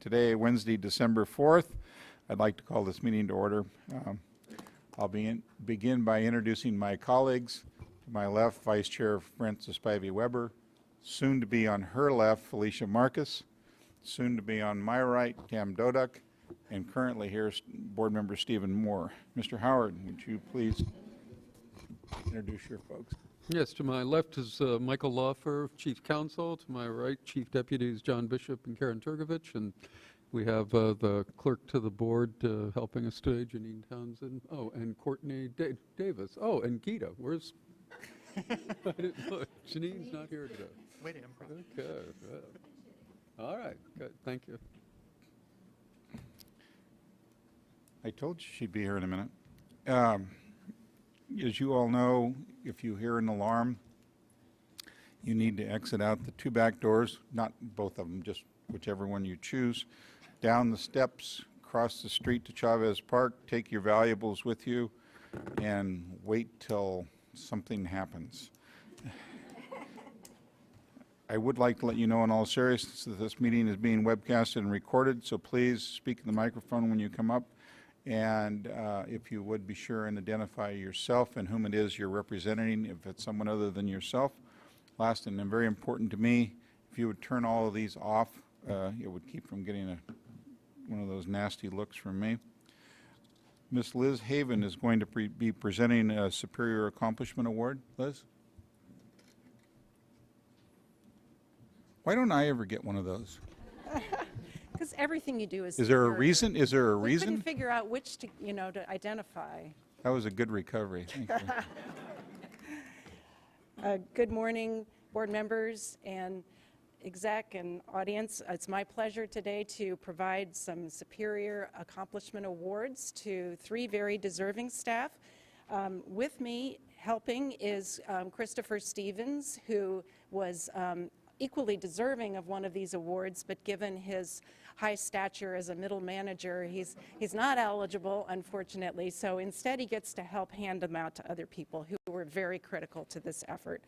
Today, Wednesday, December 4th. I'd like to call this meeting to order. I'll begin by introducing my colleagues. To my left, Vice Chair Frances Spivey Weber. Soon to be on her left, Felicia Marcus. Soon to be on my right, Cam Doduk. And currently here is Board Member Stephen Moore. Mr. Howard, would you please introduce your folks? Yes, to my left is Michael Laufer, Chief Counsel. To my right, Chief Deputies John Bishop and Karen Turgovich. And we have the clerk to the board helping us today, Janine Townsend. Oh, and Courtney Davis. Oh, and Gita. Where's... I didn't look. Janine's not here today. Waiting, I'm proud. Okay. All right, good. Thank you. I told you she'd be here in a minute. As you all know, if you hear an alarm, you need to exit out the two back doors, not both of them, just whichever one you choose, down the steps, cross the street to Chavez Park, take your valuables with you, and wait till something happens. I would like to let you know in all seriousness that this meeting is being webcasted and recorded, so please speak in the microphone when you come up. And if you would be sure and identify yourself and whom it is you're representing, if it's someone other than yourself. Last and very important to me, if you would turn all of these off, it would keep from getting one of those nasty looks from me. Miss Liz Haven is going to be presenting a Superior Accomplishment Award. Liz? Why don't I ever get one of those? Because everything you do is. Is there a superior. reason? Is there a We reason? couldn't figure out which to, to identify. That was a good recovery. Thank you. Good morning, board members and exec and audience. It's my pleasure today to provide some Superior Accomplishment Awards to three very deserving staff. With me helping is Christopher Stevens, who was equally deserving of one of these awards, but given his high stature as a middle manager, he's not eligible, unfortunately, so instead he gets to help hand them out to other people who were very critical to this effort.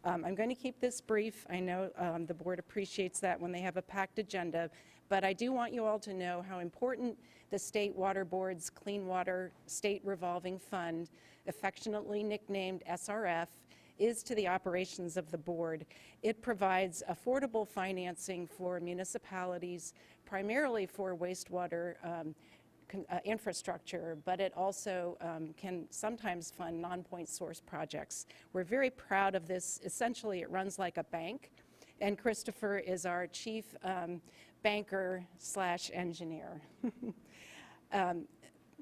I'm going to keep this brief. I know the board appreciates that when they have a packed agenda, but I do want you all to know how important the State Water Board's Clean Water State Revolving Fund, affectionately nicknamed SRF, is to the operations of the board. It provides affordable financing for municipalities, primarily for wastewater infrastructure, but it also can sometimes fund non-point source projects. We're very proud of this. Essentially, it runs like a bank, and Christopher is our chief banker / engineer.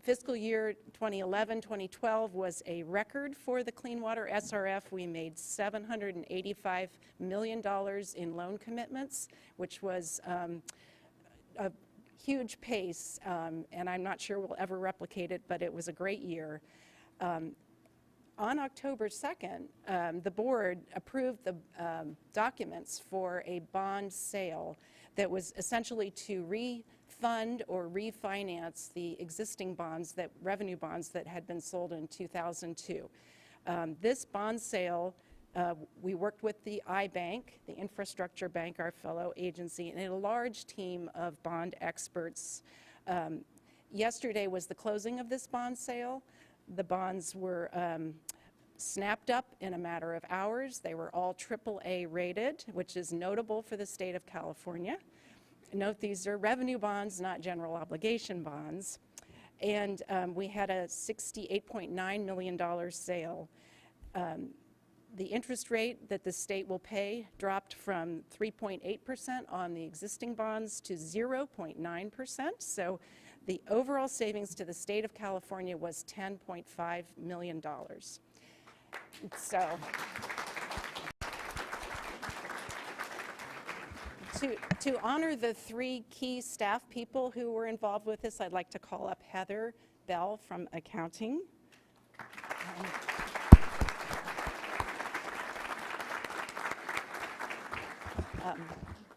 Fiscal year 2011-2012 was a record for the Clean Water SRF. We made $785 million in loan commitments, which was a huge pace, and I'm not sure we'll ever replicate it, but it was a great year. On October 2nd, the board approved the documents for a bond sale that was essentially to refund or refinance the existing bonds, revenue bonds that had been sold in 2002. This bond sale, we worked with the iBank, the infrastructure bank, our fellow agency, and a large team of bond experts. Yesterday was the closing of this bond sale. The bonds were snapped up in a matter of hours. They were all AAA rated, which is notable for the state of California. Note these are revenue bonds, not general obligation bonds. And we had a $68.9 million sale. The interest rate that the state will pay dropped from 3.8% on the existing bonds to 0.9%. So the overall savings to the state of California was $10.5 million. So to honor the three key staff people who were involved with this, I'd like to call up Heather Bell from accounting.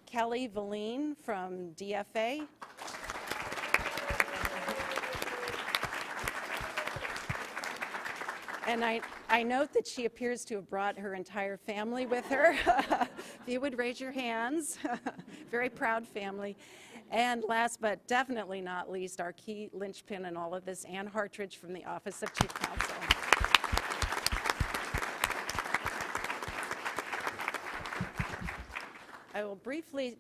Kelly Valine from DFA. And I note that she appears to have brought her entire family with her. If you would raise your hands. Very proud family. And last but definitely not least, our key linchpin in all of this, Ann Hartridge from the Office of Chief Counsel. I will briefly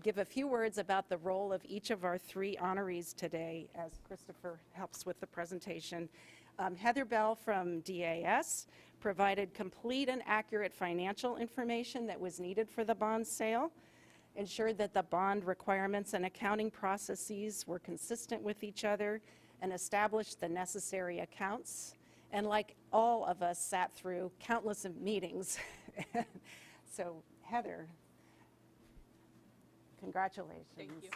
give a few words about the role of each of our three honorees today as Christopher helps with the presentation. Heather Bell from DAS provided complete and accurate financial information that was needed for the bond sale, ensured that the bond requirements and accounting processes were consistent with each other, and established the necessary accounts. And like all of us, sat through countless meetings. So Heather, congratulations. Thank you.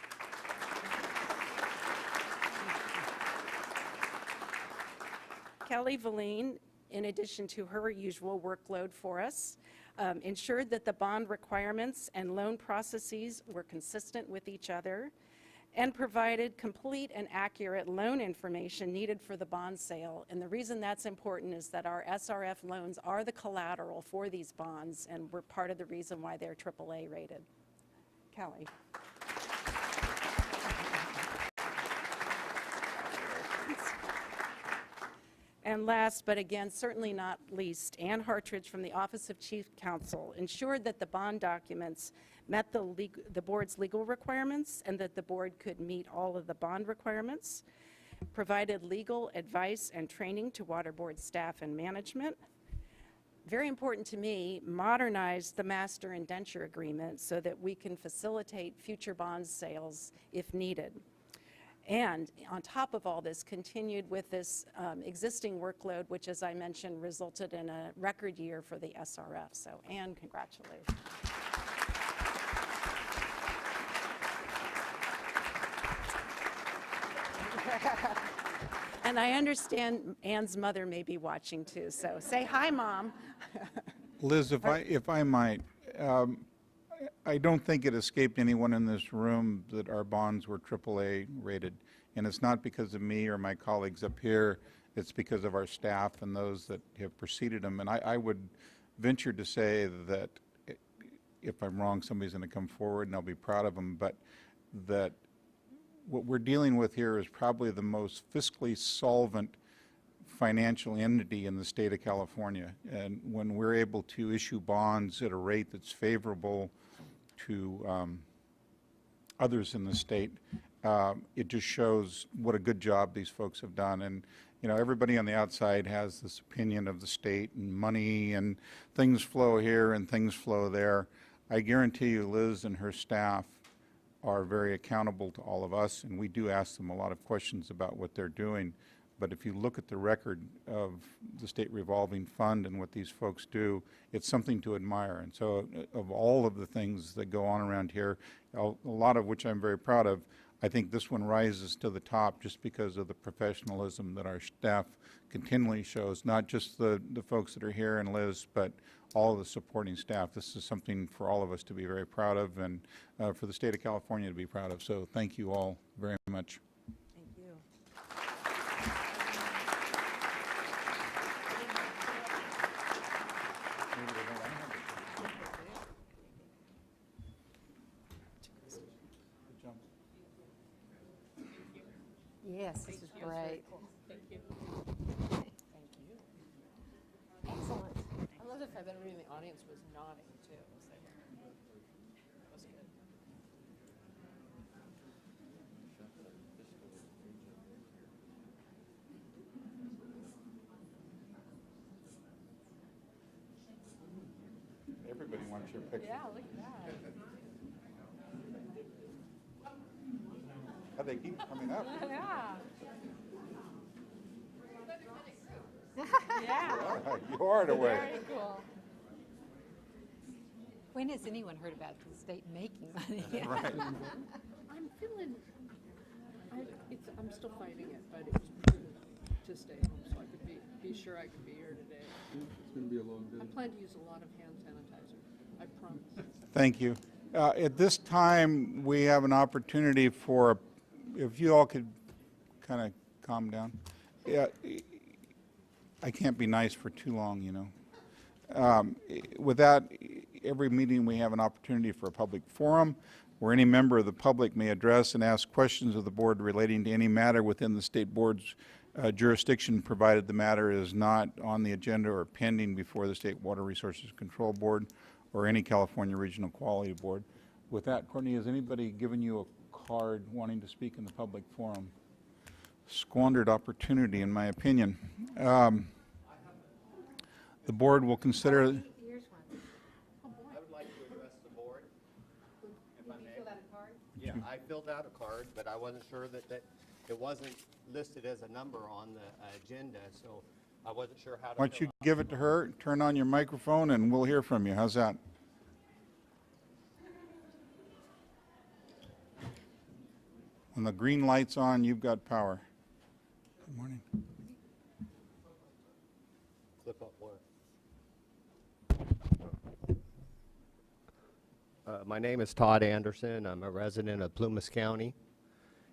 Kelly Valine, in addition to her usual workload for us, ensured that the bond requirements and loan processes were consistent with each other, and provided complete and accurate loan information needed for the bond sale. And the reason that's important is that our SRF loans are the collateral for these bonds, and we're part of the reason why they're AAA rated. Kelly. And last, but again, certainly not least, Ann Hartridge from the Office of Chief Counsel ensured that the bond documents met the board's legal requirements and that the board could meet all of the bond requirements, provided legal advice and training to water board staff and management. Very important to me, modernized the master indenture agreement so that we can facilitate future bond sales if needed. And on top of all this, continued with this existing workload, which, as I mentioned, resulted in a record year for the SRF. So, Ann, congratulations. And I understand Ann's mother may be watching too, so say hi, Mom. Liz, if I might, I don't think it escaped anyone in this room that our bonds were AAA rated. And it's not because of me or my colleagues up here, it's because of our staff and those that have preceded them. And I would venture to say that, if I'm wrong, somebody's going to come forward and I'll be proud of them, but that what we're dealing with here is probably the most fiscally solvent financial entity in the state of California. And when we're able to issue bonds at a rate that's favorable to others in the state, it just shows what a good job these folks have done. And you know, everybody on the outside has this opinion of the state and money and things flow here and things flow there. I guarantee you Liz and her staff are very accountable to all of us, and we do ask them a lot of questions about what they're doing. But if you look at the record of the state revolving fund and what these folks do, it's something to admire. And so of all of the things that go on around here, a lot of which I'm very proud of, I think this one rises to the top just because of the professionalism that our staff continually shows, not just the folks that are here and Liz, but all of the supporting staff. This is something for all of us to be very proud of and for the state of California to be proud of. So thank you all very much. Thank you. Yes, this is great. Thank you. Thank you. Excellent. I love the fact that everybody in the audience was nodding too. That was good. Everybody wants your picture. Yeah, look at that. How they keep coming up. Yeah. Yeah. Yeah, you are the way. Very cool. When has anyone heard about the state making money? Right. I'm feeling, I'm still fighting it, but it was prudent to stay home so I could be sure I could be here today. It's going to be a long day. I plan to use a lot of hand sanitizer, I promise. Thank you. At this time, we have an opportunity for, if you all could kind of calm down. Yeah, I can't be nice for too long, you know. With that, every meeting we have an opportunity for a public forum. where any member of the public may address and ask questions of the board relating to any matter within the state board's jurisdiction, provided the matter is not on the agenda or pending before the State Water Resources Control Board or any California Regional Quality Board. With that, Courtney, has anybody given you a card wanting to speak in the public forum? Squandered opportunity, in my opinion. The board will consider. Here's one. I would like to address the board, if I Did you may. fill out a card? Yeah, I filled out a card, but I wasn't sure that it wasn't listed as a number on the agenda, so I wasn't sure how to Why don't you fill out. give it to her, turn on your microphone, and we'll hear from you. How's that? When the green light's on, you've got power. Good morning. Flip up where? My name is Todd Anderson. I'm a resident of Plumas County,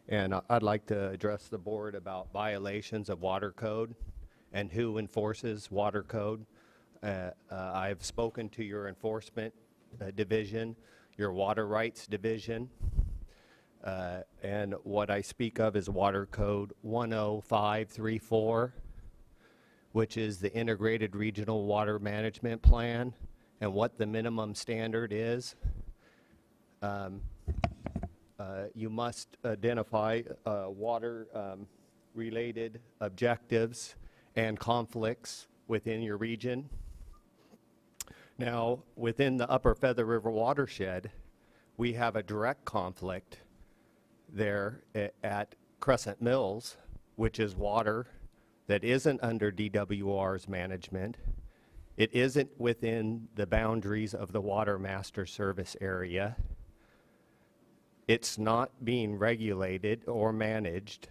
and I'd like to address the board about violations of water code and who enforces water code. I've spoken to your enforcement division, your water rights division, and what I speak of is water code 10534, which is the integrated regional water management plan, and what the minimum standard is. You must identify water related objectives and conflicts within your region. Now, within the Upper Feather River watershed, we have a direct conflict there at Crescent Mills, which is water that isn't under DWR's management. It isn't within the boundaries of the Water Master Service area. It's not being regulated or managed.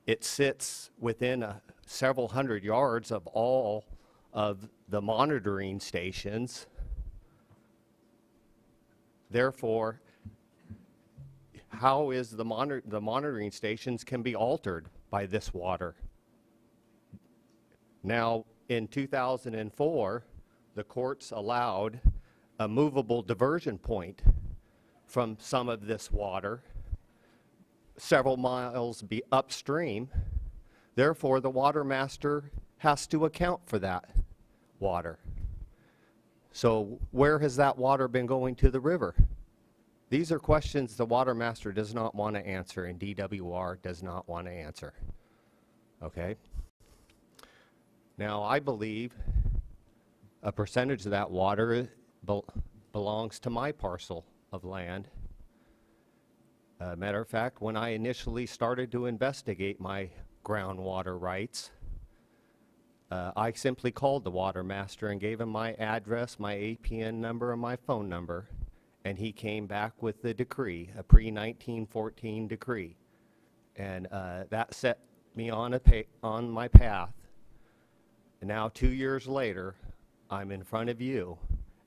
It sits within several hundred yards of all of the monitoring stations. Therefore, how is the monitoring stations can be altered by this water? Now, in 2004, the courts allowed a movable diversion point from some of this water several miles upstream. Therefore, the water master has to account for that water. So where has that water been going to the river? These are questions the water master does not want to answer and DWR does not want to answer. Okay? Now, I believe a percentage of that water belongs to my parcel of land. Matter of fact, when I initially started to investigate my groundwater rights, I simply called the water master and gave him my address, my APN number, and my phone number, and he came back with the decree, a pre-1914 decree. And that set me on my path. And now 2 years later, I'm in front of you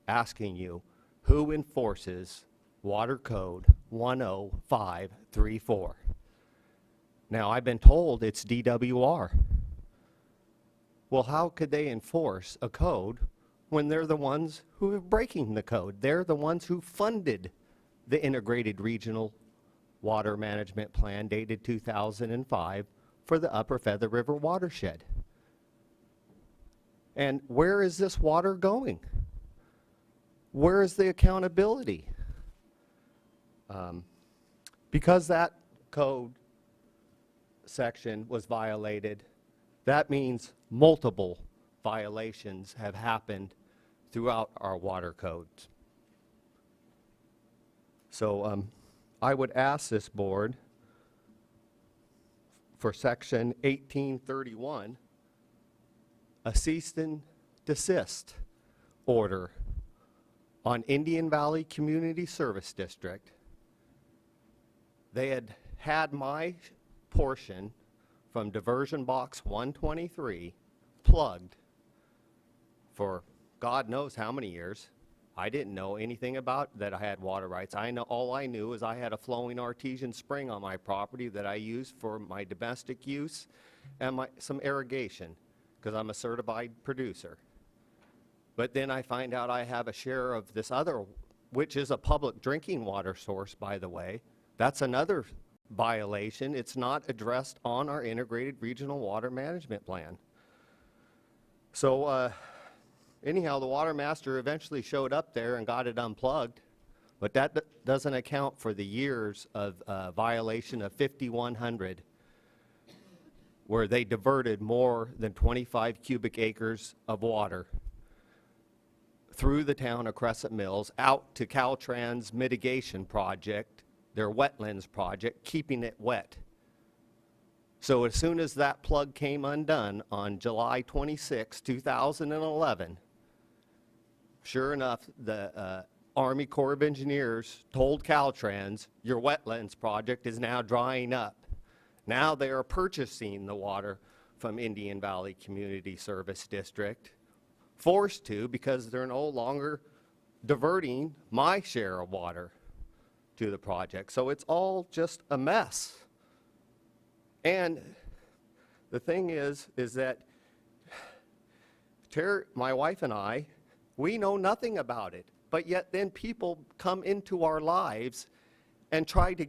asking you who enforces Water Code 10534. Now, I've been told it's DWR. Well, how could they enforce a code when they're the ones who are breaking the code? They're the ones who funded the Integrated Regional Water Management Plan dated 2005 for the Upper Feather River watershed. And where is this water going? Where is the accountability? Because that code section was violated, that means multiple violations have happened throughout our water codes. So I would ask this board for section 1831, a cease and desist order on Indian Valley Community Service District. They had my portion from diversion box 123 plugged for God knows how many years. I didn't know anything about that I had water rights. All I knew is I had a flowing artesian spring on my property that I used for my domestic use and some irrigation because I'm a certified producer. But then I find out I have a share of this other which is a public drinking water source, by the way. That's another violation. It's not addressed on our integrated regional water management plan. So anyhow, the water master eventually showed up there and got it unplugged, but that doesn't account for the years of violation of 5100, where they diverted more than 25 cubic acres of water through the town of Crescent Mills out to Caltrans mitigation project, their wetlands project, keeping it wet. So as soon as that plug came undone on July 26, 2011, sure enough, the Army Corps of Engineers told Caltrans, your wetlands project is now drying up. Now they are purchasing the water from Indian Valley Community Service District, forced to because they're no longer diverting my share of water to the project. So it's all just a mess. And the thing is that my wife and I, we know nothing about it, but yet then people come into our lives and try to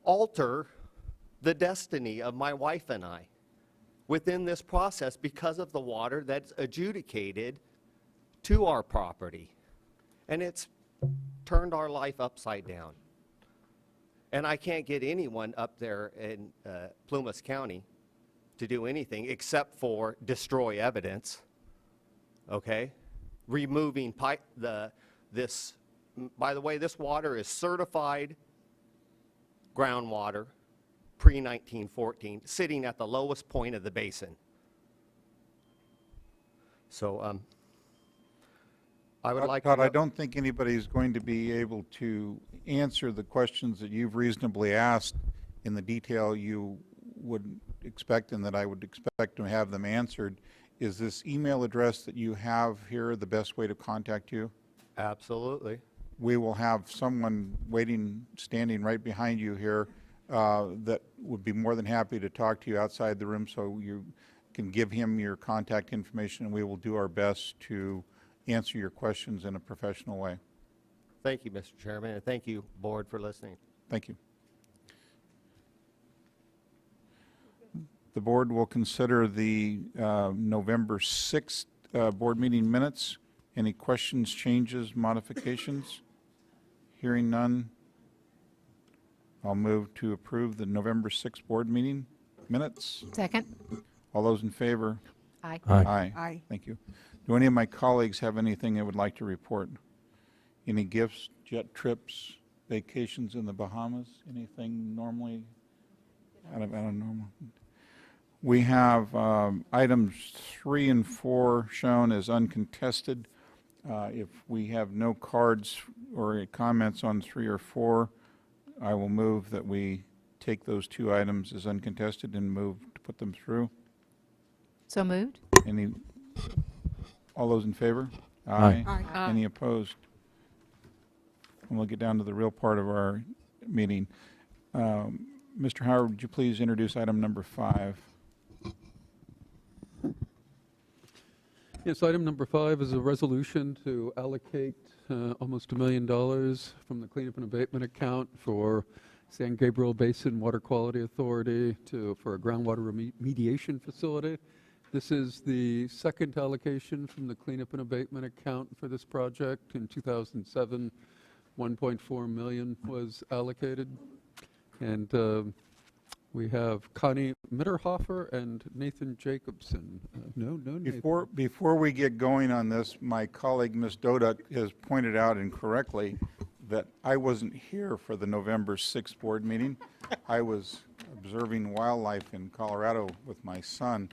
alter the destiny of my wife and I within this process because of the water that's adjudicated to our property. And it's turned our life upside down. And I can't get anyone up there in Plumas County to do anything except for destroy evidence, okay? Removing this, by the way, this water is certified groundwater pre-1914, sitting at the lowest point of the basin. So I would like Todd, to... I don't think anybody's going to be able to answer the questions that you've reasonably asked in the detail you would expect and that I would expect to have them answered. Is this email address that you have here the best way to contact you? Absolutely. We will have someone waiting, standing right behind you here that would be more than happy to talk to you outside the room, so you can give him your contact information, and we will do our best to answer your questions in a professional way. Thank you, Mr. Chairman, and thank you, Board, for listening. Thank you. The board will consider the November 6th board meeting minutes. Any questions, changes, modifications? Hearing none, I'll move to approve the November 6th board meeting minutes. Second? All those in favor? Aye. Aye. Aye. Thank you. Do any of my colleagues have anything they would like to report? Any gifts, jet trips, vacations in the Bahamas? Anything normally out of normal? We have items 3 and 4 shown as uncontested. If we have no cards or comments on 3 or 4, I will move that we take those 2 items as uncontested and move to put them through. So moved? All those in favor? Aye. Aye. Any opposed? And we'll get down to the real part of our meeting. Mr. Howard, would you please introduce item number 5? Yes, item number 5 is a resolution to allocate almost $1 million from the cleanup and abatement account for San Gabriel Basin Water Quality Authority for a groundwater remediation facility. This is the second allocation from the cleanup and abatement account for this project. In 2007, $1.4 million was allocated. And we have Connie Mitterhofer and Nathan Jacobson. No, Nathan. Before we get going on this, my colleague, Ms. Doduk, has pointed out incorrectly that I wasn't here for the November 6th board meeting. I was observing wildlife in Colorado with my son,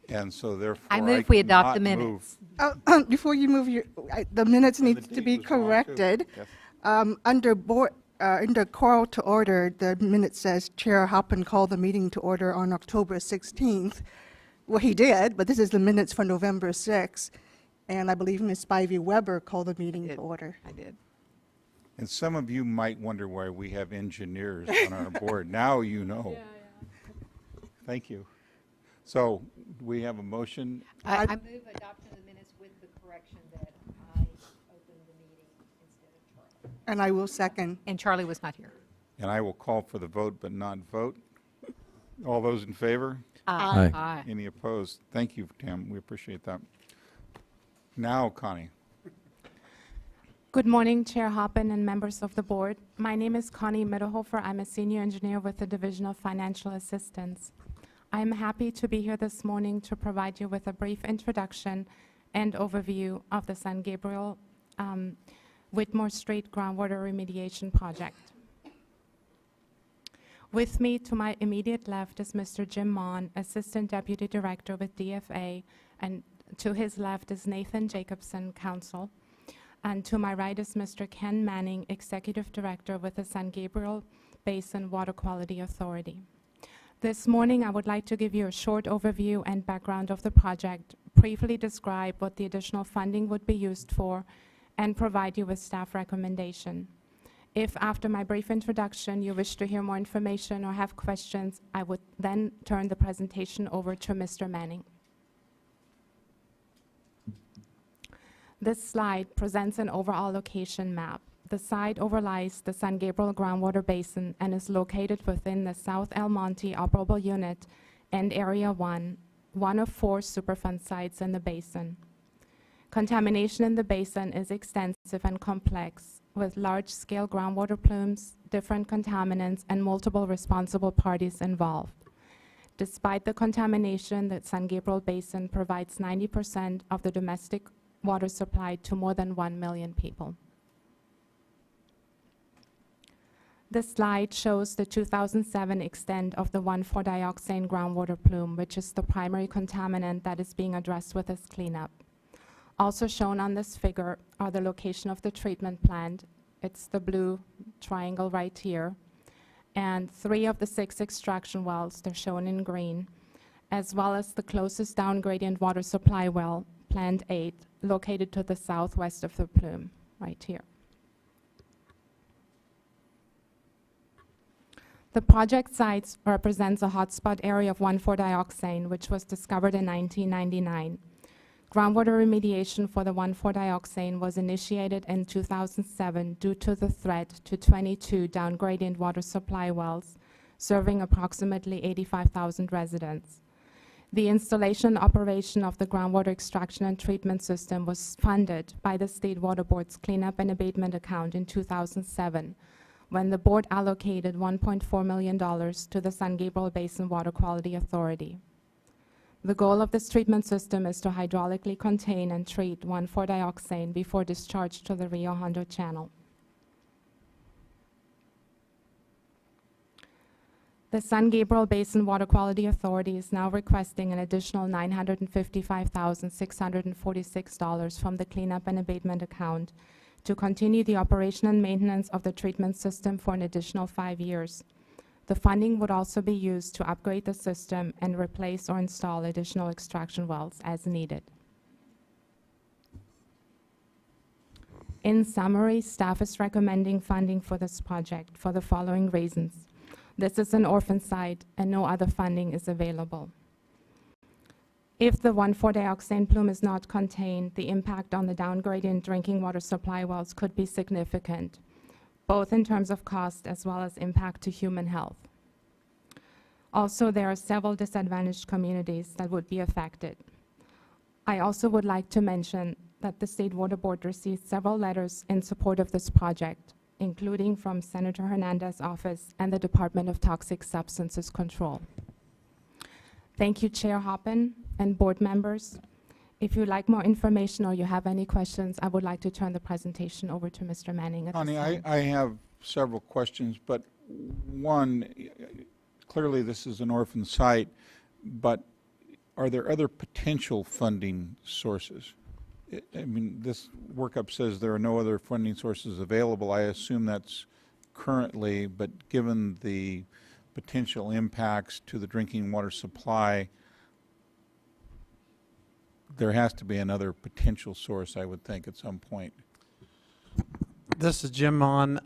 and so therefore I move we adopt the cannot minutes. move. Before you move, the minutes And the need to date be was wrong, too. corrected. Yes. Under call to order, the minute says Chair Hoppen called the meeting to order on October 16th. Well, he did, but this is the minutes for November 6th. And I believe Ms. Spivey Weber called the meeting to order. I did. And some of you might wonder why we have engineers on our board. Now you know. Thank you. So we have a motion. I move adoption of the minutes with the correction that I opened the meeting instead of Charlie. And I will second. And Charlie was not here. And I will call for the vote but not vote. All those in favor? Aye. Aye. Any opposed? Thank you, Tim. We appreciate that. Now, Connie. Good morning, Chair Hoppen and members of the board. My name is Connie Mitterhofer. I'm a senior engineer with the Division of Financial Assistance. I'm happy to be here this morning to provide you with a brief introduction and overview of the San Gabriel Whitmore Street Groundwater Remediation Project. With me to my immediate left is Mr. Jim Mon, Assistant Deputy Director with DFA, and to his left is Nathan Jacobson, Counsel. And to my right is Mr. Ken Manning, Executive Director with the San Gabriel Basin Water Quality Authority. This morning, I would like to give you a short overview and background of the project, briefly describe what the additional funding would be used for, and provide you with staff recommendation. If after my brief introduction you wish to hear more information or have questions, I would then turn the presentation over to Mr. Manning. This slide presents an overall location map. The site overlies the San Gabriel Groundwater Basin and is located within the South El Monte Operable Unit and Area 1, one of 4 Superfund sites in the basin. Contamination in the basin is extensive and complex, with large-scale groundwater plumes, different contaminants, and multiple responsible parties involved. Despite the contamination, the San Gabriel Basin provides 90% of the domestic water supply to more than 1 million people. This slide shows the 2007 extent of the 1,4-dioxane groundwater plume, which is the primary contaminant that is being addressed with this cleanup. Also shown on this figure are the location of the treatment plant. It's the blue triangle right here. And 3 of the 6 extraction wells, they're shown in green, as well as the closest down-gradient water supply well, Plant 8, located to the southwest of the plume, right here. The project site represents a hotspot area of 1,4-dioxane, which was discovered in 1999. Groundwater remediation for the 1,4-dioxane was initiated in 2007 due to the threat to 22 down-gradient water supply wells, serving approximately 85,000 residents. The installation and operation of the groundwater extraction and treatment system was funded by the State Water Board's cleanup and abatement account in 2007, when the board allocated $1.4 million to the San Gabriel Basin Water Quality Authority. The goal of this treatment system is to hydraulically contain and treat 1,4-dioxane before discharge to the Rio Hondo Channel. The San Gabriel Basin Water Quality Authority is now requesting an additional $955,646 from the cleanup and abatement account to continue the operation and maintenance of the treatment system for an additional 5 years. The funding would also be used to upgrade the system and replace or install additional extraction wells as needed. In summary, staff is recommending funding for this project for the following reasons. This is an orphan site and no other funding is available. If the 1,4-dioxane plume is not contained, the impact on the downgradient drinking water supply wells could be significant, both in terms of cost as well as impact to human health. Also, there are several disadvantaged communities that would be affected. I also would like to mention that the State Water Board received several letters in support of this project, including from Senator Hernandez's office and the Department of Toxic Substances Control. Thank you, Chair Hoppen and board members. If you'd like more information or you have any questions, I would like to turn the presentation over to Mr. Manning at this Connie, time. I have several questions, but one, clearly this is an orphan site, but are there other potential funding sources? I mean, this workup says there are no other funding sources available. I assume that's currently, but given the potential impacts to the drinking water supply, there has to be another potential source, I would think, at some point. This is Jim Mon.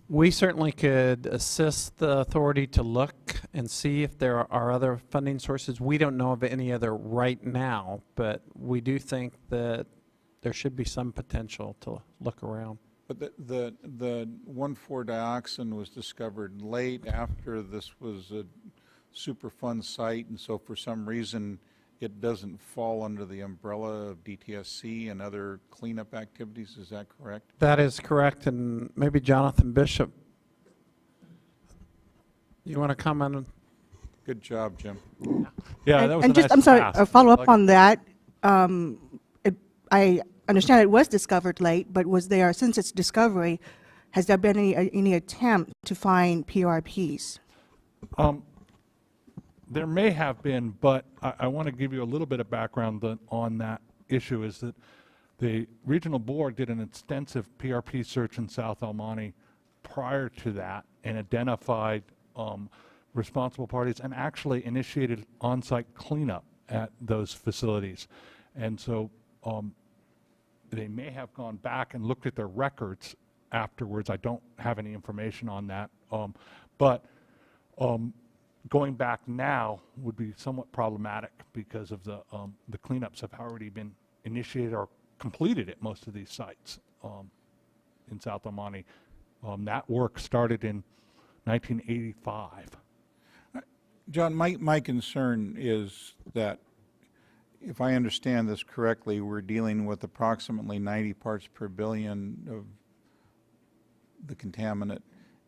We certainly could assist the authority to look and see if there are other funding sources. We don't know of any other right now, but we do think that there should be some potential to look around. But the 1,4-dioxin was discovered late after this was a Superfund site, and so for some reason it doesn't fall under the umbrella of DTSC and other cleanup activities. Is that correct? That is correct, and maybe Jonathan Bishop, you want to comment? Good job, Jim. Yeah, And- that was and a just, nice I'm sorry, pass. a follow-up Like- on that. I understand it was discovered late, but was there, since its discovery, has there been any attempt to find PRPs? There may have been, but I want to give you a little bit of background on that issue, is that the regional board did an extensive PRP search in South El Monte prior to that and identified responsible parties and actually initiated on-site cleanup at those facilities. And so they may have gone back and looked at their records afterwards. I don't have any information on that. But going back now would be somewhat problematic because of the cleanups have already been initiated or completed at most of these sites in South El Monte. That work started in 1985. John, my concern is that, if I understand this correctly, we're dealing with approximately 90 parts per billion of the contaminant,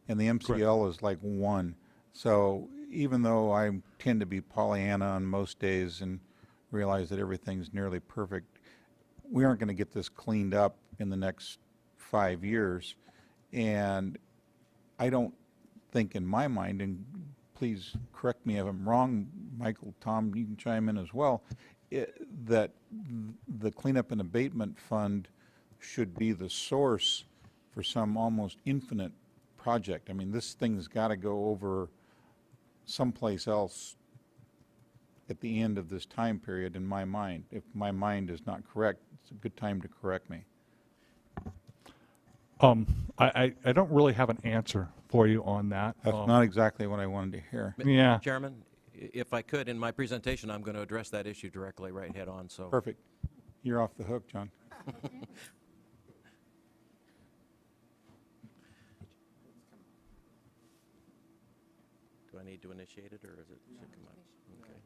and the MCL is like 1. So even though I tend to be Pollyanna on most days and realize that everything's nearly perfect, we aren't going to get this cleaned up in the next 5 years. And I don't think in my mind, and please correct me if I'm wrong, Michael, Tom, you can chime in as well, that the cleanup and abatement fund should be the source for some almost infinite project. I mean, this thing's got to go over someplace else at the end of this time period, in my mind. If my mind is not correct, it's a good time to correct me. I don't really have an answer for you on that. That's not exactly what I wanted to hear. Yeah. Chairman, if I could, in my presentation, I'm going to address that issue directly right head on, so. Perfect. You're off the hook, John. Do I need to initiate it, or is it, should it come up? Okay.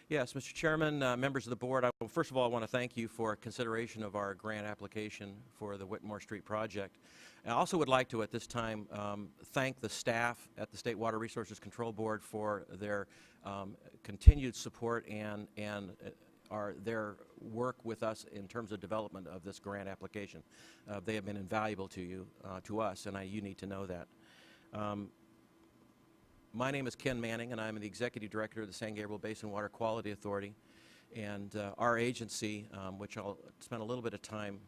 Yes, Mr. Chairman, members of the board, first of all, I want to thank you for consideration of our grant application for the Whitmore Street project. I also would like to, at this time, thank the staff at the State Water Resources Control Board for their continued support and their work with us in terms of development of this grant application. They have been invaluable to you, to us, and you need to know that. My name is Ken Manning, and I'm the Executive Director of the San Gabriel Basin Water Quality Authority. And our agency, which I'll spend a little bit of time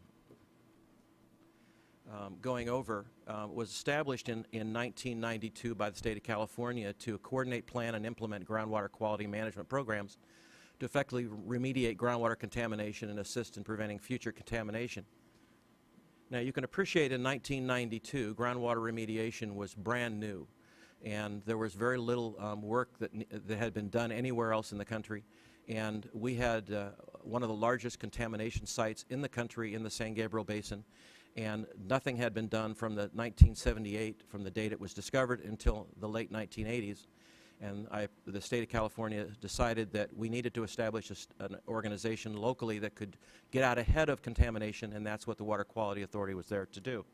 going over, was established in 1992 by the state of California to coordinate, plan, and implement groundwater quality management programs to effectively remediate groundwater contamination and assist in preventing future contamination. Now, you can appreciate in 1992, groundwater remediation was brand new, and there was very little work that had been done anywhere else in the country. And we had one of the largest contamination sites in the country in the San Gabriel Basin, and nothing had been done from the 1978, from the date it was discovered, until the late 1980s. And the state of California decided that we needed to establish an organization locally that could get out ahead of contamination, and that's what the Water Quality Authority was there to do.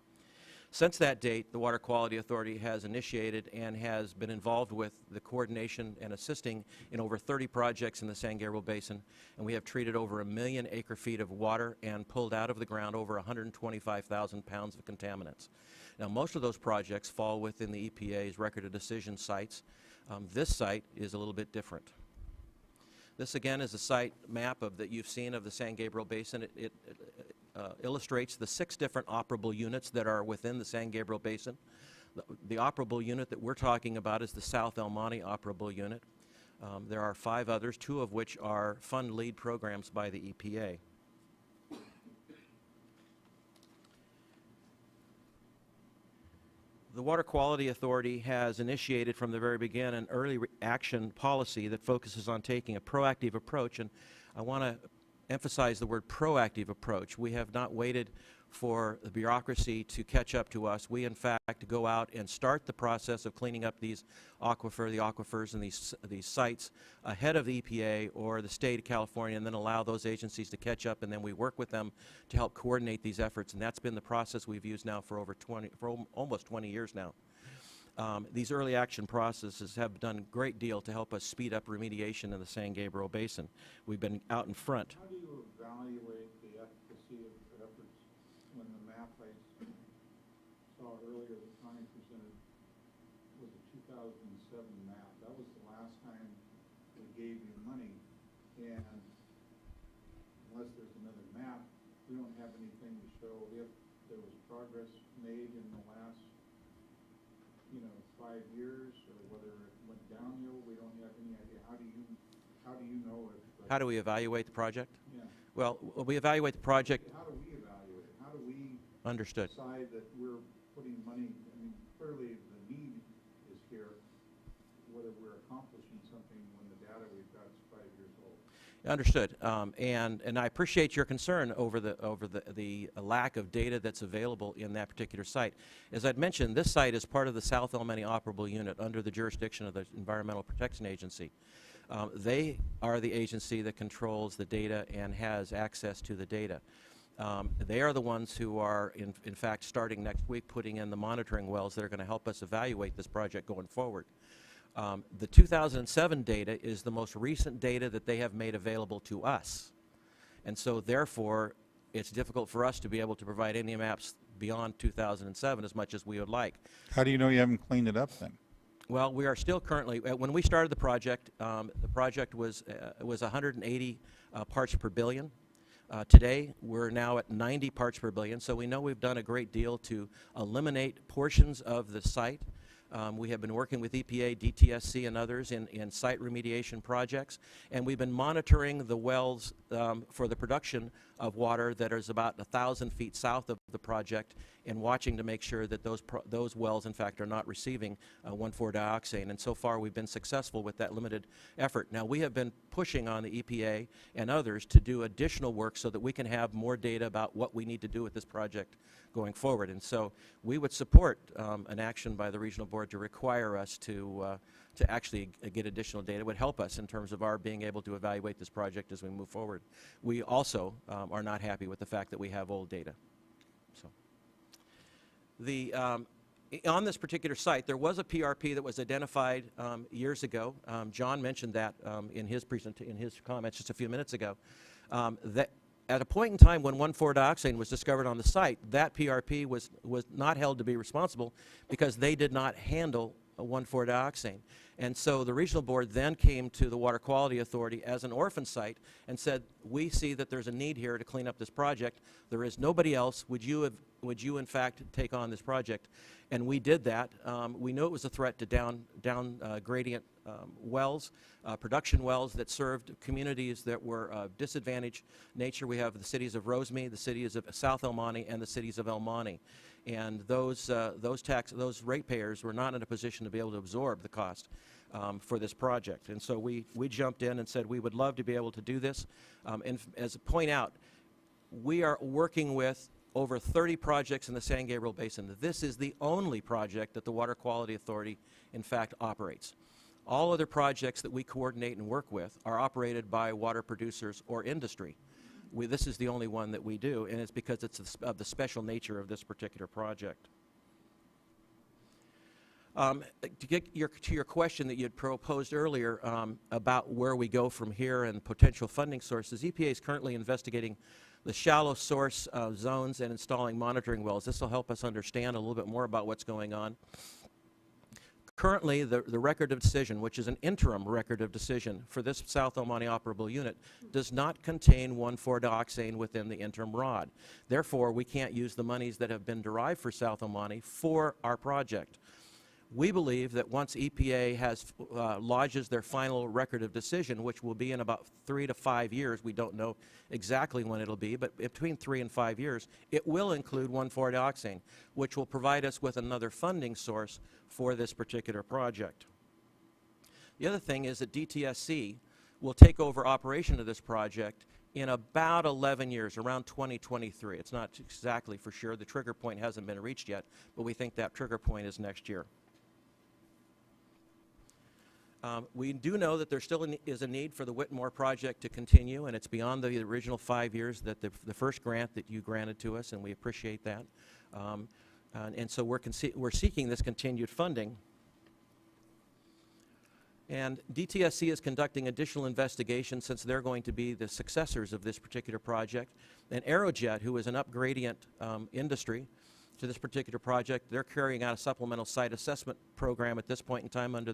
Since that date, the Water Quality Authority has initiated and has been involved with the coordination and assisting in over 30 projects in the San Gabriel Basin, and we have treated over 1 million acre-feet of water and pulled out of the ground over 125,000 pounds of contaminants. Now, most of those projects fall within the EPA's Record of Decision sites. This site is a little bit different. This, again, is a site map that you've seen of the San Gabriel Basin. It illustrates the 6 different operable units that are within the San Gabriel Basin. The operable unit that we're talking about is the South El Monte operable unit. There are 5 others, 2 of which are fund lead programs by the EPA. The Water Quality Authority has initiated from the very beginning an early action policy that focuses on taking a proactive approach, and I want to emphasize the word proactive approach. We have not waited for the bureaucracy to catch up to us. We, in fact, go out and start the process of cleaning up these the aquifers and these sites ahead of the EPA or the state of California, and then allow those agencies to catch up, and then we work with them to help coordinate these efforts. And that's been the process we've used now for almost 20 years now. These early action processes have done a great deal to help us speed up remediation in the San Gabriel Basin. We've been out in front. How do you evaluate the efficacy of efforts when the map I saw earlier that Connie presented was a 2007 map? That was the last time we gave you money, and unless there's another map, we don't have anything to show if there was progress made in the last 5 years, or whether it went downhill. We don't have any idea. How do you know if? How do we evaluate the project? Yeah. Well, we evaluate the project. How do we evaluate it? How do we Understood. decide that we're putting money? I mean, clearly the need is here. Whether we're accomplishing something when the data we've got is 5 years old. Understood, and I appreciate your concern over the lack of data that's available in that particular site. As I'd mentioned, this site is part of the South El Monte Operable Unit under the jurisdiction of the Environmental Protection Agency. They are the agency that controls the data and has access to the data. They are the ones who are, in fact, starting next week, putting in the monitoring wells that are going to help us evaluate this project going forward. The 2007 data is the most recent data that they have made available to us. And so, therefore, it's difficult for us to be able to provide any maps beyond 2007 as much as we would like. How do you know you haven't cleaned it up then? Well, we are still currently, when we started the project was 180 parts per billion. Today, we're now at 90 parts per billion, so we know we've done a great deal to eliminate portions of the site. We have been working with EPA, DTSC, and others in site remediation projects, and we've been monitoring the wells for the production of water that is about 1,000 feet south of the project, and watching to make sure that those wells, in fact, are not receiving 1,4-dioxane. And so far, we've been successful with that limited effort. Now, we have been pushing on the EPA and others to do additional work so that we can have more data about what we need to do with this project going forward. And so we would support an action by the regional board to require us to actually get additional data. It would help us in terms of our being able to evaluate this project as we move forward. We also are not happy with the fact that we have old data. So, on this particular site, there was a PRP that was identified years ago. John mentioned that in his comments just a few minutes ago. That at a point in time when 1,4-dioxane was discovered on the site, that PRP was not held to be responsible because they did not handle 1,4-dioxane. And so the regional board then came to the Water Quality Authority as an orphan site and said, we see that there's a need here to clean up this project. There is nobody else. Would you in fact take on this project? And we did that. We knew it was a threat to down gradient wells, production wells that served communities that were of disadvantaged nature. We have the cities of Rosemead, the cities of South El Monte, and the cities of El Monte. And those ratepayers were not in a position to be able to absorb the cost for this project. And so we jumped in and said we would love to be able to do this. And as a point out, we are working with over 30 projects in the San Gabriel Basin. This is the only project that the Water Quality Authority, in fact, operates. All other projects that we coordinate and work with are operated by water producers or industry. This is the only one that we do, and it's because it's of the special nature of this particular project. To get to your question that you had proposed earlier about where we go from here and potential funding sources, EPA is currently investigating the shallow source zones and installing monitoring wells. This will help us understand a little bit more about what's going on. Currently, the record of decision, which is an interim record of decision for this South El Monte operable unit, does not contain 1,4-dioxane within the interim ROD. Therefore, we can't use the monies that have been derived for South El Monte for our project. We believe that once EPA lodges their final record of decision, which will be in about 3 to 5 years, we don't know exactly when it'll be, but between 3 and 5 years, it will include 1,4-dioxane, which will provide us with another funding source for this particular project. The other thing is that DTSC will take over operation of this project in about 11 years, around 2023. It's not exactly for sure. The trigger point hasn't been reached yet, but we think that trigger point is next year. We do know that there still is a need for the Whitmore project to continue, and it's beyond the original 5 years that the first grant that you granted to us, and we appreciate that. And so we're seeking this continued funding. And DTSC is conducting additional investigations since they're going to be the successors of this particular project. And Aerojet, who is an upgradient industry to this particular project, they're carrying out a supplemental site assessment program at this point in time under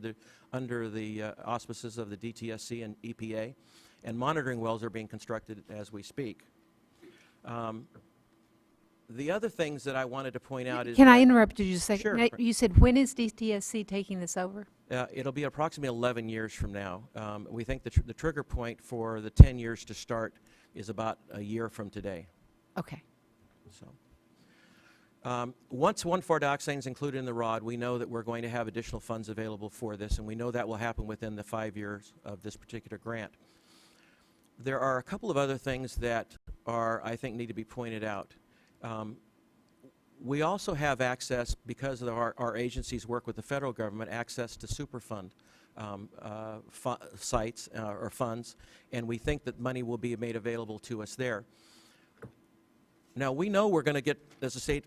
the auspices of the DTSC and EPA. And monitoring wells are being constructed as we speak. The other things that I wanted to point out is... Can I interrupt you just a second? Sure. Now, you said, when is DTSC taking this over? It'll be approximately 11 years from now. We think the trigger point for the 10 years to start is about a year from today. Okay. So, once 1,4-dioxane is included in the ROD, we know that we're going to have additional funds available for this, and we know that will happen within the 5 years of this particular grant. There are a couple of other things that I think need to be pointed out. We also have access, because of our agencies work with the federal government, access to Superfund sites or funds, and we think that money will be made available to us there. Now, we know we're going to get, as a state,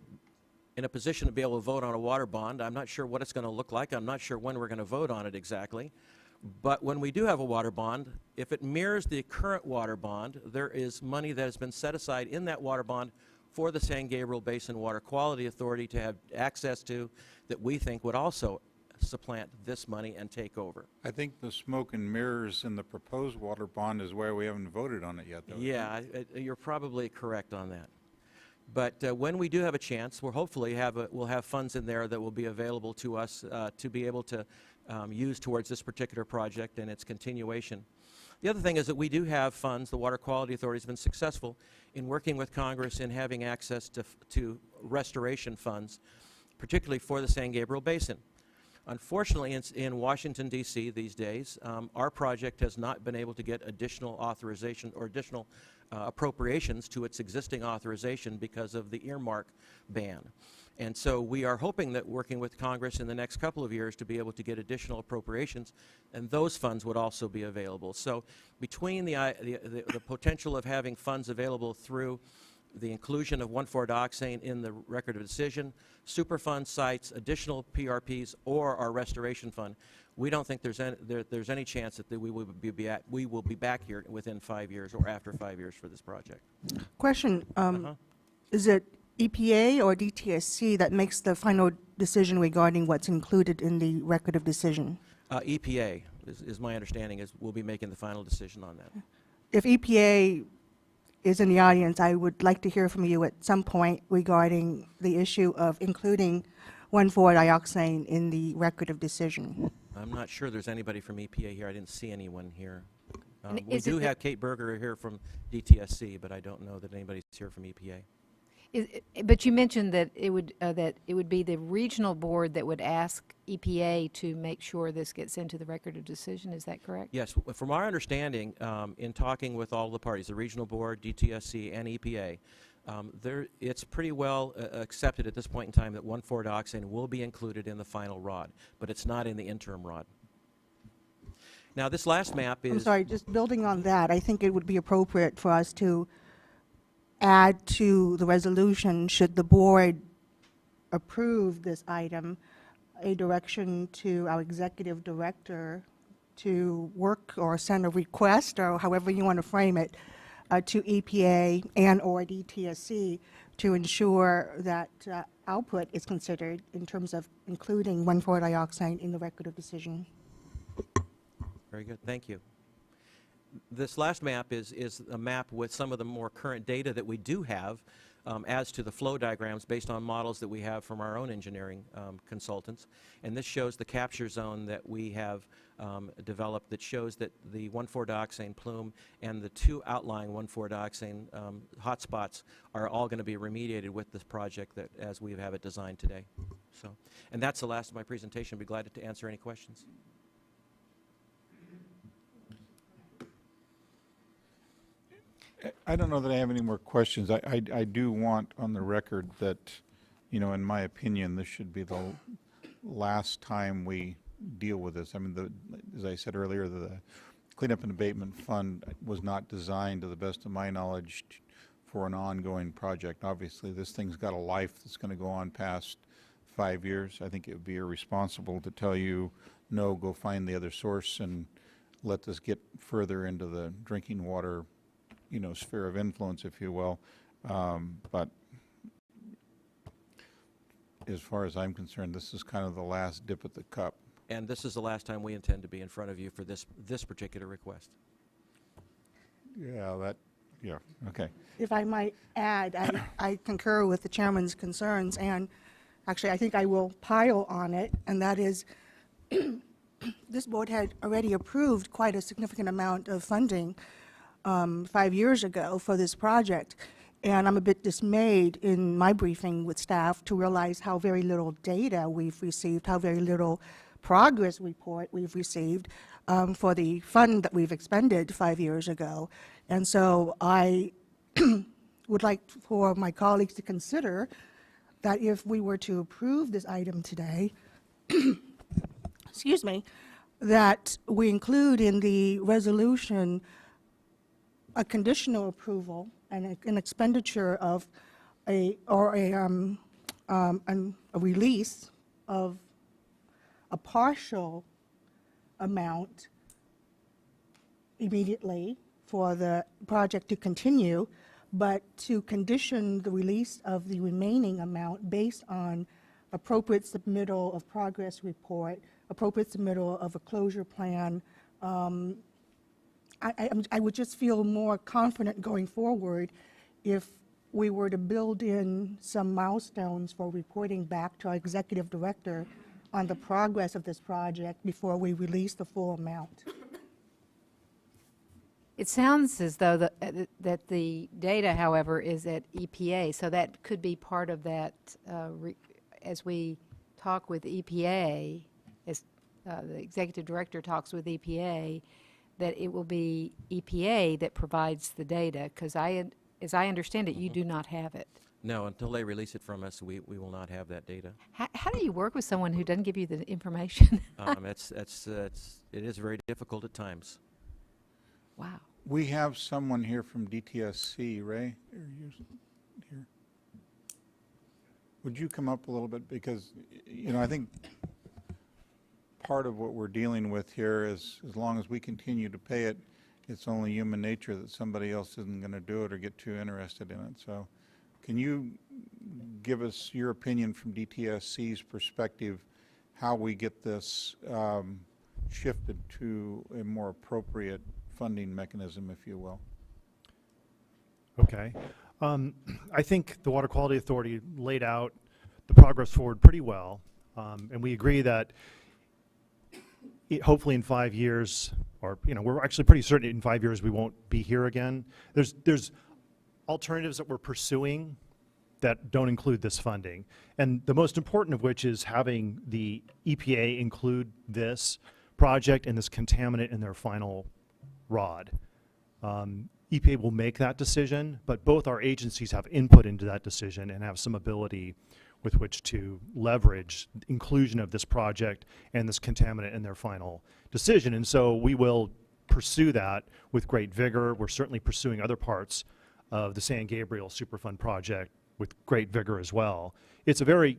in a position to be able to vote on a water bond. I'm not sure what it's going to look like. I'm not sure when we're going to vote on it exactly. But when we do have a water bond, if it mirrors the current water bond, there is money that has been set aside in that water bond for the San Gabriel Basin Water Quality Authority to have access to, that we think would also supplant this money and take over. I think the smoke and mirrors in the proposed water bond is why we haven't voted on it yet, though. Yeah, you're probably correct on that. But when we do have a chance, we'll hopefully we'll have funds in there that will be available to us to be able to use towards this particular project and its continuation. The other thing is that we do have funds. The Water Quality Authority has been successful in working with Congress in having access to restoration funds, particularly for the San Gabriel Basin. Unfortunately, in Washington, D.C. these days, our project has not been able to get additional authorization or additional appropriations to its existing authorization because of the earmark ban. And so we are hoping that working with Congress in the next couple of years to be able to get additional appropriations, and those funds would also be available. So between the potential of having funds available through the inclusion of 1,4-dioxane in the record of decision, Superfund sites, additional PRPs, or our restoration fund, we don't think there's any chance that we will be back here within 5 years or after 5 years for this project. Question, is it EPA or DTSC that makes the final decision regarding what's included in the record of decision? EPA is my understanding, will be making the final decision on that. If EPA is in the audience, I would like to hear from you at some point regarding the issue of including 1,4-dioxane in the record of decision. I'm not sure there's anybody from EPA here. I didn't see anyone here. And We is do it have Kate Berger here from DTSC, but I don't know that anybody's here from EPA. But you mentioned that it would be the regional board that would ask EPA to make sure this gets into the record of decision. Is that correct? Yes, from our understanding, in talking with all the parties, the regional board, DTSC, and EPA, it's pretty well accepted at this point in time that 1,4-dioxane will be included in the final ROD, but it's not in the interim ROD. Now, this last map is... I'm sorry, just building on that, I think it would be appropriate for us to add to the resolution, should the board approve this item, a direction to our executive director to work or send a request, or however you want to frame it, to EPA and or DTSC to ensure that output is considered in terms of including 1,4-dioxane in the record of decision. Very good, thank you. This last map is a map with some of the more current data that we do have as to the flow diagrams based on models that we have from our own engineering consultants. And this shows the capture zone that we have developed that shows that the 1,4-dioxane plume and the two outlying 1,4-dioxane hotspots are all going to be remediated with this project that as we have it designed today. So, and that's the last of my presentation. I'd be glad to answer any questions. I don't know that I have any more questions. I do want on the record that, you know, in my opinion, this should be the last time we deal with this. I mean, as I said earlier, the Cleanup and Abatement Fund was not designed, to the best of my knowledge, for an ongoing project. Obviously, this thing's got a life that's going to go on past 5 years. I think it would be irresponsible to tell you, no, go find the other source and let this get further into the drinking water, you know, sphere of influence, if you will. But as far as I'm concerned, this is kind of the last dip at the cup. And this is the last time we intend to be in front of you for this particular request. Yeah, okay. If I might add, I concur with the chairman's concerns, and actually I think I will pile on it, and that is this board had already approved quite a significant amount of funding 5 years ago for this project. And I'm a bit dismayed in my briefing with staff to realize how very little data we've received, how very little progress report we've received for the fund that we've expended 5 years ago. And so I would like for my colleagues to consider that if we were to approve this item today, excuse me, that we include in the resolution a conditional approval and an expenditure of a release of a partial amount immediately for the project to continue, but to condition the release of the remaining amount based on appropriate submittal of progress report, appropriate submittal of a closure plan. I would just feel more confident going forward if we were to build in some milestones for reporting back to our executive director on the progress of this project before we release the full amount. It sounds as though that the data, however, is at EPA, so that could be part of that, as we talk with EPA, as the executive director talks with EPA, that it will be EPA that provides the data, because as I understand it, you do not have it. No, until they release it from us, we will not have that data. How do you work with someone who doesn't give you the information? It is very difficult at times. Wow. We have someone here from DTSC, Ray. Are you here? Would you come up a little bit? Because, you know, I think part of what we're dealing with here is, as long as we continue to pay it, it's only human nature that somebody else isn't going to do it or get too interested in it. So can you give us your opinion from DTSC's perspective, how we get this shifted to a more appropriate funding mechanism, if you will? Okay. I think the Water Quality Authority laid out the progress forward pretty well, and we agree that hopefully in 5 years, or we're actually pretty certain in 5 years we won't be here again. There's alternatives that we're pursuing that don't include this funding, and the most important of which is having the EPA include this project and this contaminant in their final ROD. EPA will make that decision, but both our agencies have input into that decision and have some ability with which to leverage inclusion of this project and this contaminant in their final decision. And so we will pursue that with great vigor. We're certainly pursuing other parts of the San Gabriel Superfund project with great vigor as well. It's a very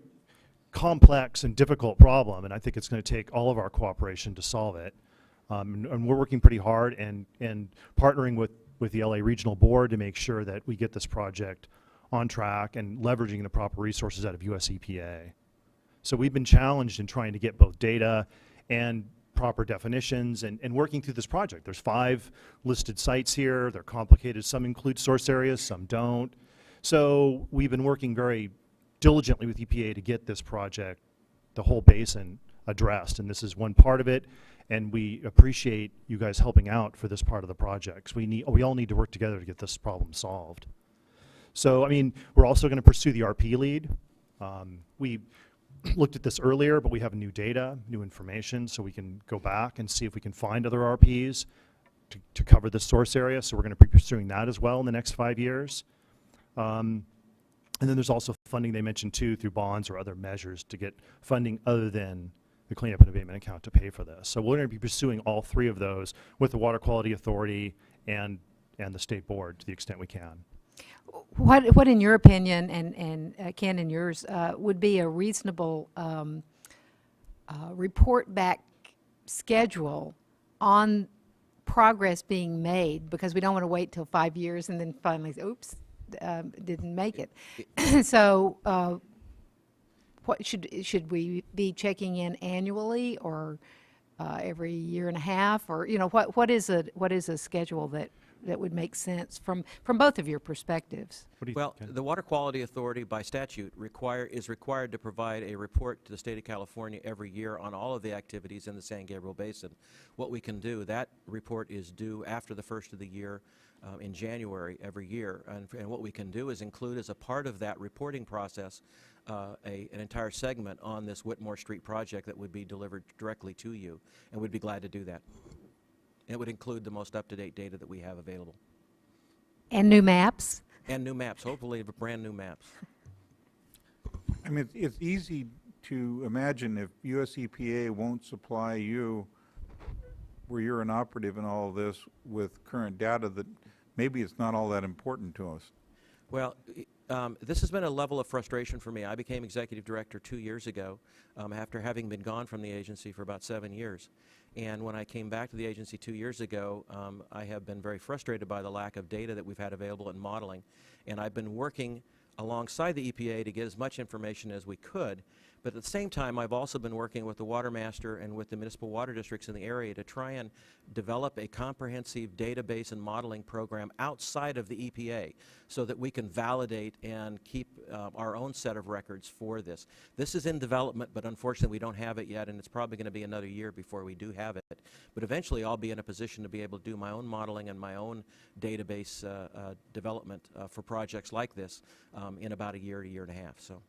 complex and difficult problem, and I think it's going to take all of our cooperation to solve it. And we're working pretty hard and partnering with the LA Regional Board to make sure that we get this project on track and leveraging the proper resources out of US EPA. So we've been challenged in trying to get both data and proper definitions and working through this project. There's 5 listed sites here. They're complicated. Some include source areas, some don't. So we've been working very diligently with EPA to get this project, the whole basin, addressed, and this is one part of it, and we appreciate you guys helping out for this part of the project. We all need to work together to get this problem solved. So, I mean, we're also going to pursue the RP lead. We looked at this earlier, but we have new data, new information, so we can go back and see if we can find other RPs. to cover the source area, so we're going to be pursuing that as well in the next 5 years. And then there's also funding they mentioned too through bonds or other measures to get funding other than the cleanup and abatement account to pay for this. So we're going to be pursuing all three of those with the Water Quality Authority and the state board to the extent we can. What in your opinion, and Ken, in yours, would be a reasonable report back schedule on progress being made? Because we don't want to wait till 5 years and then finally, oops, didn't make it. So what should we be checking in annually or every year and a half, or what is a schedule that would make sense from both of your perspectives? Well, the Water Quality Authority by statute is required to provide a report to the state of California every year on all of the activities in the San Gabriel Basin. What we can do, that report is due after the first of the year in January every year. And what we can do is include as a part of that reporting process an entire segment on this Whitmore Street project that would be delivered directly to you, and we'd be glad to do that. And it would include the most up-to-date data that we have available. And new maps? And new maps, hopefully brand new maps. I mean, it's easy to imagine if US EPA won't supply you, where you're an operative in all of this, with current data, that maybe it's not all that important to us. Well, this has been a level of frustration for me. I became executive director 2 years ago after having been gone from the agency for about 7 years. And when I came back to the agency 2 years ago, I have been very frustrated by the lack of data that we've had available in modeling. And I've been working alongside the EPA to get as much information as we could. But at the same time, I've also been working with the water master and with the municipal water districts in the area to try and develop a comprehensive database and modeling program outside of the EPA so that we can validate and keep our own set of records for this. This is in development, but unfortunately we don't have it yet, and it's probably going to be another year before we do have it. But eventually I'll be in a position to be able to do my own modeling and my own database development for projects like this in about a year and a half. So.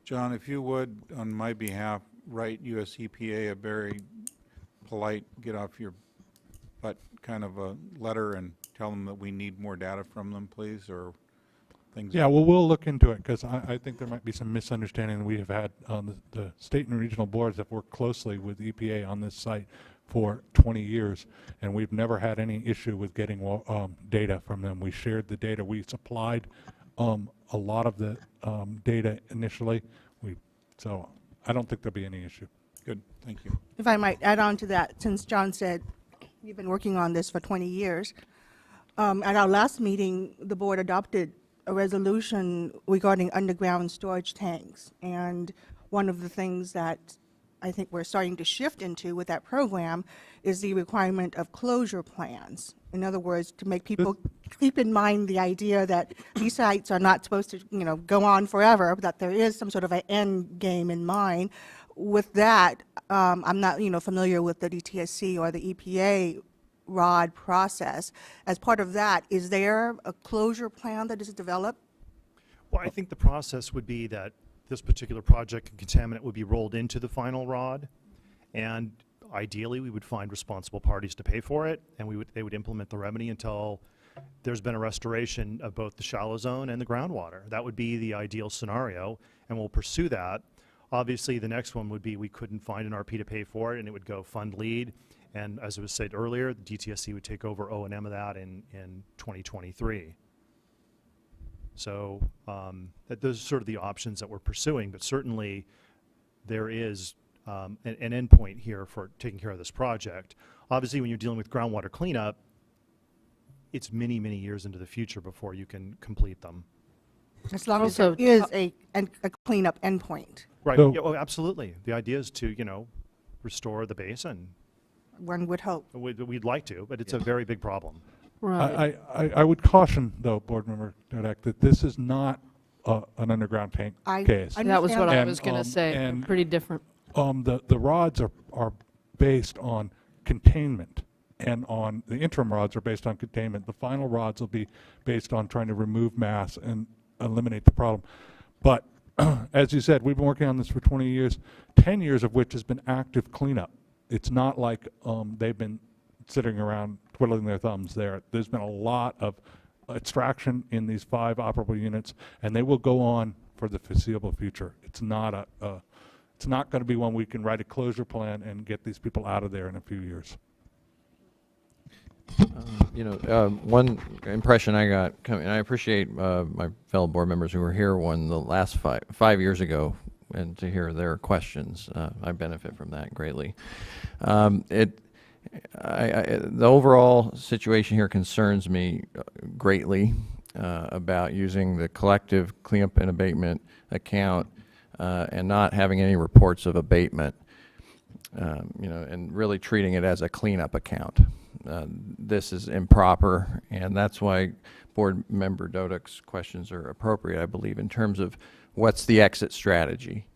John, if you would, on my behalf, write US EPA a very polite, get off your butt kind of a letter and tell them that we need more data from them, please, or things. Yeah, well, we'll look into it, because I think there might be some misunderstanding we have had. The state and regional boards have worked closely with EPA on this site for 20 years, and we've never had any issue with getting data from them. We shared the data. We supplied a lot of the data initially. So I don't think there'll be any issue. Good, thank you. If I might add on to that, since John said you've been working on this for 20 years, at our last meeting, the board adopted a resolution regarding underground storage tanks. And one of the things that I think we're starting to shift into with that program is the requirement of closure plans. In other words, to make people keep in mind the idea that these sites are not supposed to, go on forever, but that there is some sort of an end game in mind. With that, I'm not, familiar with the DTSC or the EPA ROD process. As part of that, is there a closure plan that is developed? Well, I think the process would be that this particular project and contaminant would be rolled into the final ROD, and ideally we would find responsible parties to pay for it, and they would implement the remedy until there's been a restoration of both the shallow zone and the groundwater. That would be the ideal scenario, and we'll pursue that. Obviously, the next one would be we couldn't find an RP to pay for it, and it would go fund lead. And as it was said earlier, the DTSC would take over O&M of that in 2023. So those are sort of the options that we're pursuing, but certainly there is an endpoint here for taking care of this project. Obviously, when you're dealing with groundwater cleanup, it's many, many years into the future before you can complete them. As long as there is a cleanup endpoint. Right. So- Yeah, well, absolutely. The idea is to, restore the basin. One would hope. We'd like to, but it's a very big problem. Right. I would caution, though, Board Member Dudek, that this is not an underground tank case. That was what I And, was going to say. and- Pretty different. The rods are based on containment, and the interim rods are based on containment. The final rods will be based on trying to remove mass and eliminate the problem. But as you said, we've been working on this for 20 years, 10 years of which has been active cleanup. It's not like they've been sitting around twiddling their thumbs there. There's been a lot of extraction in these 5 operable units, and they will go on for the foreseeable future. It's not it's not going to be one we can write a closure plan and get these people out of there in a few years. One impression I got, and I appreciate my fellow board members who were here when the last 5 years ago, and to hear their questions. I benefit from that greatly. The overall situation here concerns me greatly about using the collective cleanup and abatement account and not having any reports of abatement, and really treating it as a cleanup account. This is improper, and that's why Board Member Dodek's questions are appropriate, I believe, in terms of what's the exit strategy.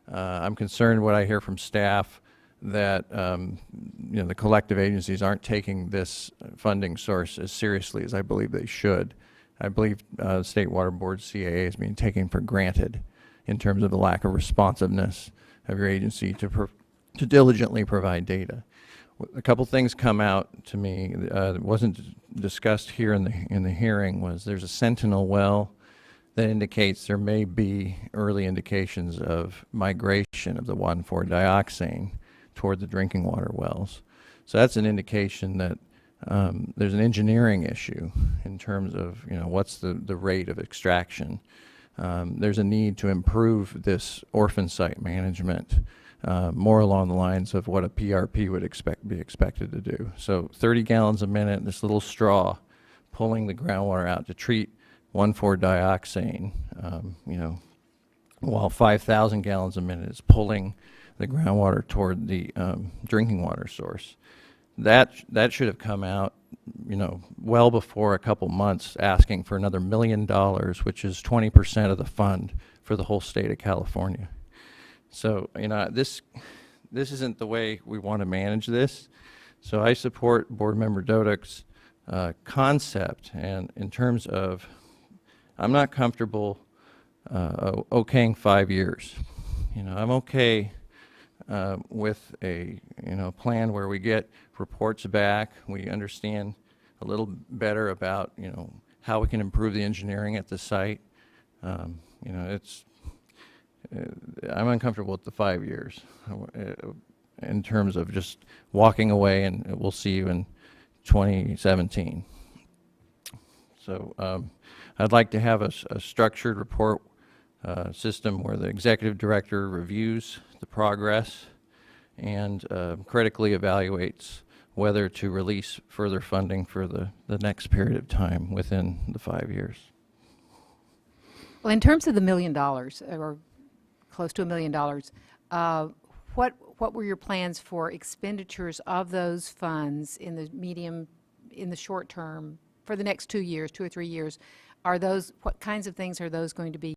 I'm concerned what I hear from staff that the collective agencies aren't taking this funding source as seriously as I believe they should. I believe State Water Board CAA is being taken for granted in terms of the lack of responsiveness of your agency to diligently provide data. A couple things come out to me that wasn't discussed here in the hearing. Was there's a sentinel well that indicates there may be early indications of migration of the 1,4-dioxane toward the drinking water wells. So that's an indication that there's an engineering issue in terms of what's the rate of extraction. There's a need to improve this orphan site management more along the lines of what a PRP would be expected to do. So 30 gallons a minute, this little straw pulling the groundwater out to treat 1,4-dioxane, while 5,000 gallons a minute is pulling the groundwater toward the drinking water source. That should have come out, well before a couple months, asking for another $1 million, which is 20% of the fund for the whole state of California. So, this isn't the way we want to manage this. So I support Board Member Dodek's concept, and in terms of, I'm not comfortable okaying 5 years. I'm okay with a plan where we get reports back, we understand a little better about how we can improve the engineering at the site. I'm uncomfortable with the 5 years in terms of just walking away and we'll see you in 2017. So I'd like to have a structured report system where the executive director reviews the progress and critically evaluates whether to release further funding for the next period of time within the 5 years. Well, in terms of the $1 million, or close to $1 million, what were your plans for expenditures of those funds in the short term, for the next 2 years, 2 or 3 years? What kinds of things are those going to be